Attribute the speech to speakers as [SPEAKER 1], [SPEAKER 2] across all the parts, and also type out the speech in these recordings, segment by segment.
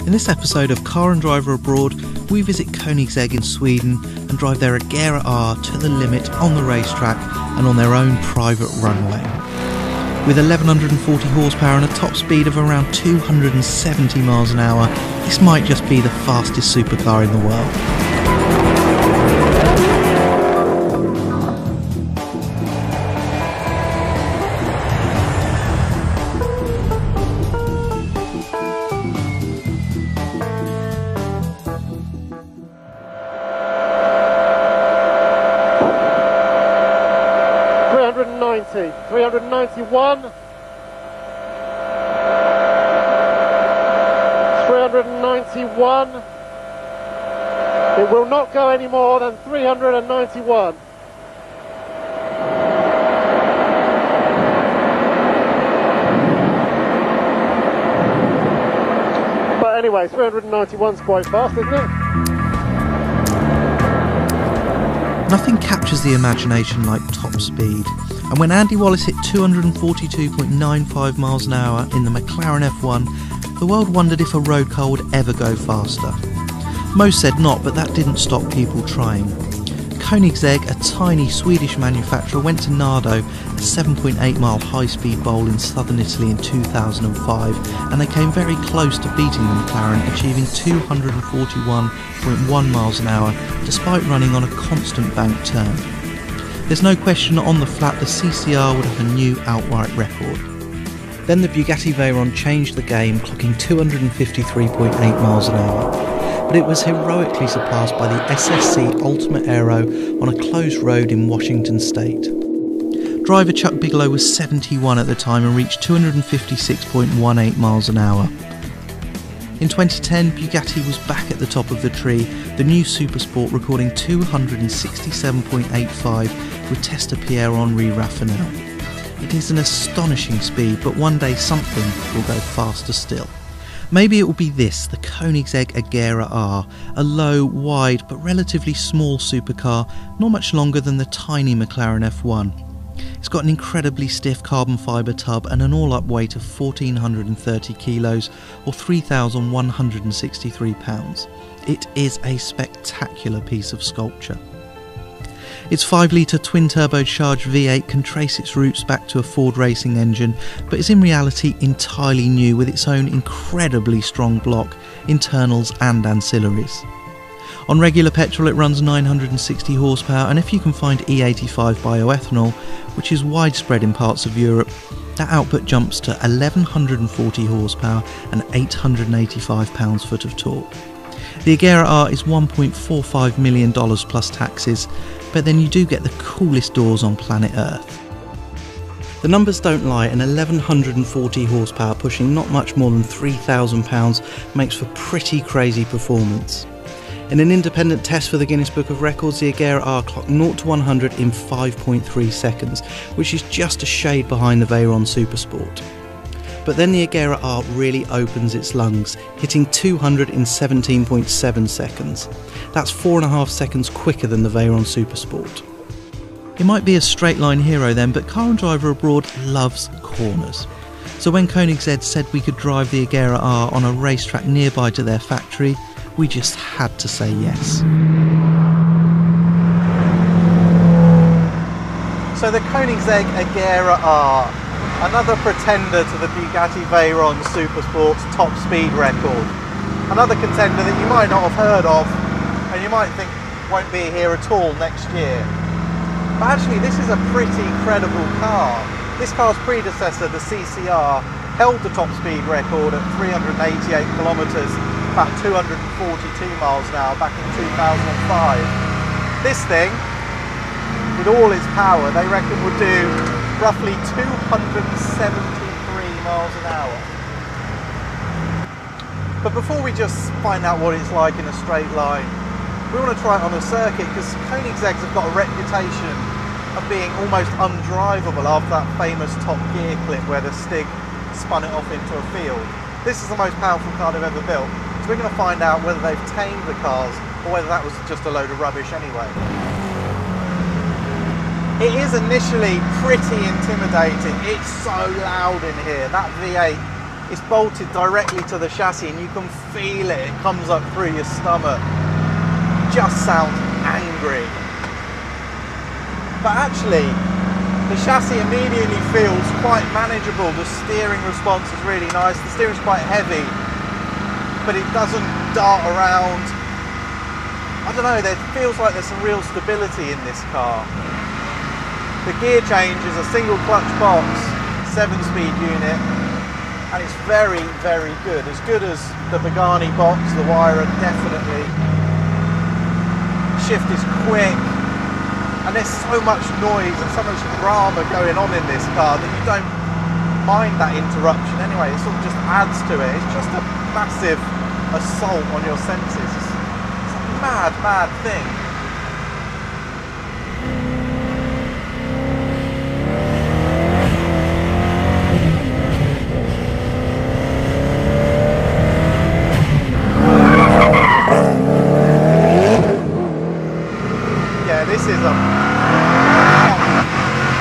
[SPEAKER 1] In this episode of Car and Driver Abroad, we visit Koenigsegg in Sweden and drive their Agera R to the limit on the racetrack and on their own private runway. With 1140 horsepower and a top speed of around 270 miles an hour, this might just be the fastest supercar in the world.
[SPEAKER 2] .390, 391, 391. It will not go any more than 391. But anyway, 391's quite fast, isn't it?
[SPEAKER 1] Nothing captures the imagination like top speed, and when Andy Wallace hit 242.95 miles an hour in the McLaren F1, the world wondered if a road car would ever go faster. Most said not, but that didn't stop people trying. Koenigsegg, a tiny Swedish manufacturer, went to Nardo, a 7.8 mile high-speed bowl in southern Italy in 2005, and they came very close to beating the McLaren, achieving 241.1 miles an hour, despite running on a constant bank turn. There's no question on the flat the CCR would have a new outright record. Then the Bugatti Veyron changed the game, clocking 253.8 miles an hour. But it was heroically surpassed by the SSC Ultimate Aero on a closed road in Washington State. Driver Chuck Bigelow was 71 at the time and reached 256.18 miles an hour. In 2010, Bugatti was back at the top of the tree, the new Supersport recording 267.85 with Testa Pierre-Henri Raffinel. It is an astonishing speed, but one day something will go faster still. Maybe it will be this, the Koenigsegg Agera R, a low, wide but relatively small supercar, not much longer than the tiny McLaren F1. It's got an incredibly stiff carbon fibre tub and an all-up weight of 1,430 kilos or 3,163 pounds. It is a spectacular piece of sculpture. Its 5-litre twin-turbocharged V8 can trace its roots back to a Ford racing engine, but is in reality entirely new with its own incredibly strong block, internals and ancillaries. On regular petrol it runs 960 horsepower, and if you can find E85 bioethanol, which is widespread in parts of Europe, that output jumps to 1,140 horsepower and 885 pounds-foot of torque. The Agera R is $1.45 million plus taxes, but then you do get the coolest doors on planet Earth. The numbers don't lie, and 1,140 horsepower pushing not much more than 3,000 pounds makes for pretty crazy performance. In an independent test for the Guinness Book of Records, the Agera R clocked 0 to 100 in 5.3 seconds, which is just a shade behind the Veyron Supersport. But then the Agera R really opens its lungs, hitting 200 in 17.7 seconds. That's 4.5 seconds quicker than the Veyron Supersport. It might be a straight line hero then, but Car and Driver Abroad loves corners. So when Koenigsegg said we could drive the Agera R on a racetrack nearby to their factory, we just had to say yes.
[SPEAKER 3] So the Koenigsegg Agera R, another pretender to the Bugatti Veyron Supersport's top speed record. Another contender that you might not have heard of and you might think won't be here at all next year. But actually this is a pretty credible car. This car's predecessor, the CCR, held the top speed record at 388 kilometres, about 242 miles an hour back in 2005. This thing, with all its power, they reckon would do roughly 273 miles an hour. But before we just find out what it's like in a straight line, we want to try it on a circuit, because Koenigseggs have got a reputation of being almost undrivable after that famous Top Gear clip where the Stig spun it off into a field. This is the most powerful car they've ever built, so we're going to find out whether they've tamed the cars or whether that was just a load of rubbish anyway. It is initially pretty intimidating. It's so loud in here. That V8 It's bolted directly to the chassis and you can feel it. It comes up through your stomach. Just sounds angry. But actually, the chassis immediately feels quite manageable. The steering response is really nice. The steering's quite heavy, but it doesn't dart around. I don't know, there feels like there's some real stability in this car. The gear change is a single clutch box, 7-speed unit, and it's very, very good. As good as the Bugatti box, the Veyron definitely. Shift is quick, and there's so much noise and so much drama going on in this car that you don't mind that interruption anyway. It sort of just adds to it. It's just a massive assault on your senses. It's a mad, mad thing. Yeah, this is a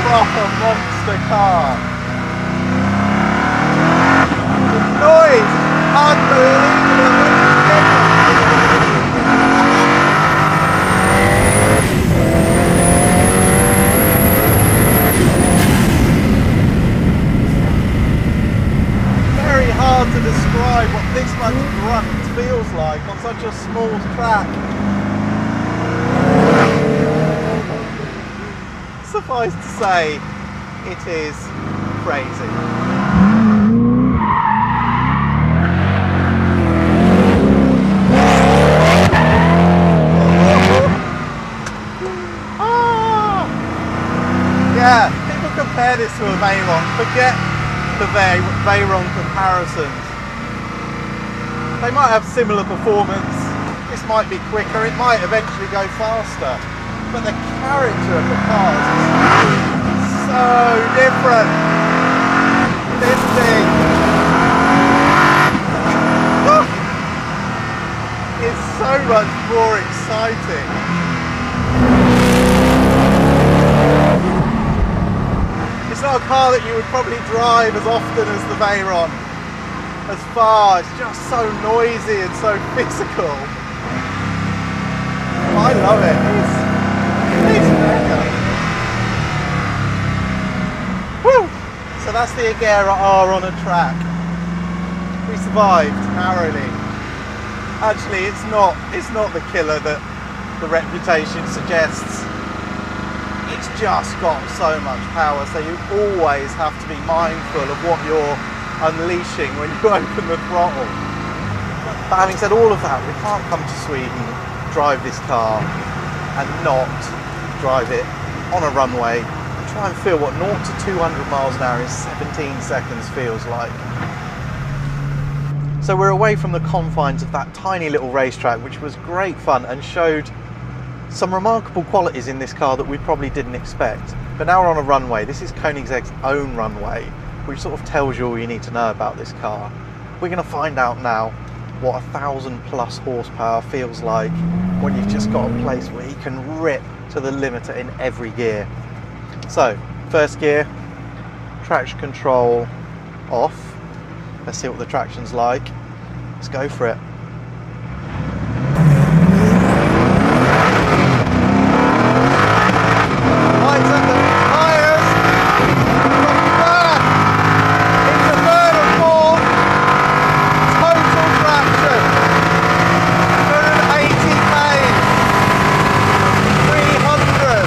[SPEAKER 3] proper monster car. The noise, unbelievable. Very hard to describe what this much grunt feels like on such a small track. Suffice to say, it is crazy. Yeah, people compare this to a Veyron. Forget the Veyron comparisons. They might have similar performance. This might be quicker. It might eventually go faster. But the character of the cars is so different. This thing is so much more exciting. It's not a car that you would probably drive as often as the Veyron, as far. It's just so noisy and so physical. I love it. It's mega. Woo! So that's the Agera R on a track. We survived narrowly. Actually, it's not the killer that the reputation suggests. It's just got so much power, so you always have to be mindful of what you're unleashing when you open the throttle. But having said all of that, we can't come to Sweden, drive this car and not drive it on a runway and try and feel what 0 to 200 miles an hour in 17 seconds feels like. So we're away from the confines of that tiny little racetrack, which was great fun and showed some remarkable qualities in this car that we probably didn't expect. But now we're on a runway. This is Koenigsegg's own runway, which sort of tells you all you need to know about this car. We're going to find out now what 1,000+ horsepower feels like when you've just got a place where you can rip to the limiter in every gear. So, first gear, traction control off. Let's see what the traction's like. Let's go for it. Lights at the tyres. Back into third and fourth. Total traction. 280 k's. 300.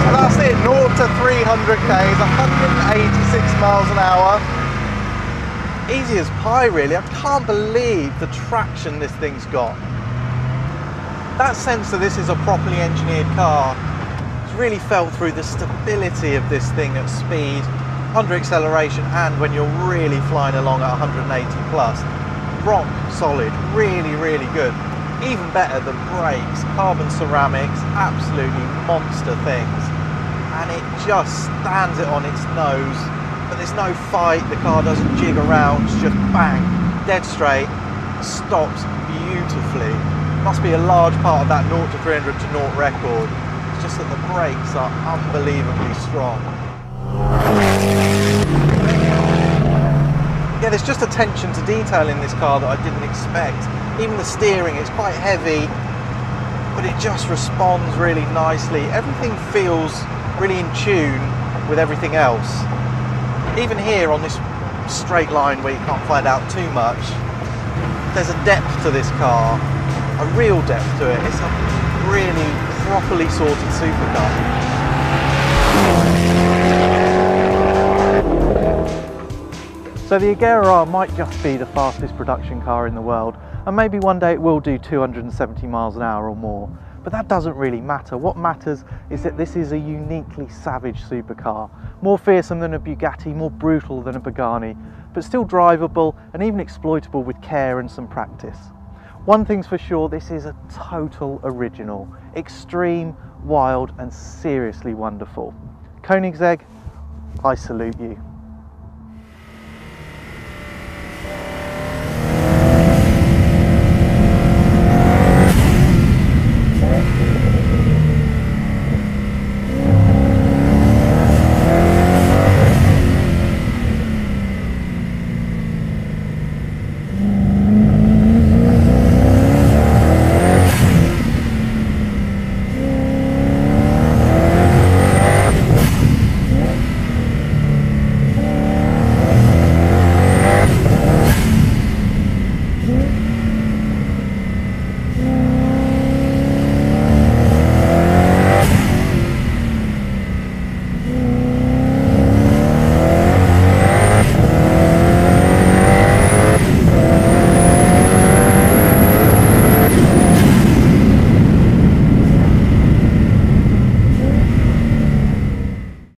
[SPEAKER 3] So that's it. 0 to 300 k's. 186 miles an hour. Easy as pie, really. I can't believe the traction this thing's got. That sense that this is a properly engineered car is really felt through the stability of this thing at speed, under acceleration, and when you're really flying along at 180+. Rock solid, really, really good. Even better, the brakes, carbon ceramics, absolutely monster things. And it just stands it on its nose. But there's no fight, the car doesn't jig around, it's just bang, dead straight, stops beautifully. Must be a large part of that 0 to 300 to 0 record. It's just that the brakes are unbelievably strong. Yeah, there's just attention to detail in this car that I didn't expect. Even the steering, it's quite heavy, but it just responds really nicely. Everything feels really in tune with everything else. Even here on this straight line where you can't find out too much, there's a depth to this car, a real depth to it. It's a really properly sorted supercar. So the Agera R might just be the fastest production car in the world, and maybe one day it will do 270 miles an hour or more, but that doesn't really matter. What matters is that this is a uniquely savage supercar, more fearsome than a Bugatti, more brutal than a Bugatti, but still drivable and even exploitable with care and some practice. One thing's for sure, this is a total original, extreme, wild and seriously wonderful. Koenigsegg, I salute you.